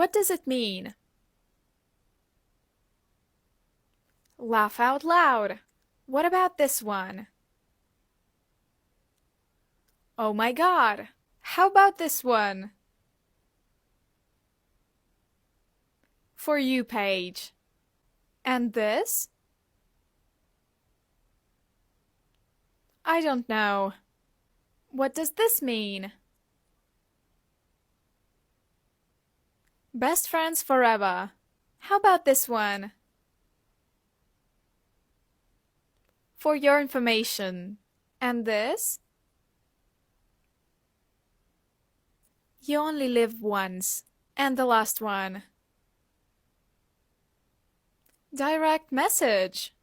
What does it mean? Laugh out loud. What about this one? Oh my God! How about this one? For you page. And this? I don't know. What does this mean? Best friends forever. How about this one? For your information. And this? You only live once. And the last one. Direct message.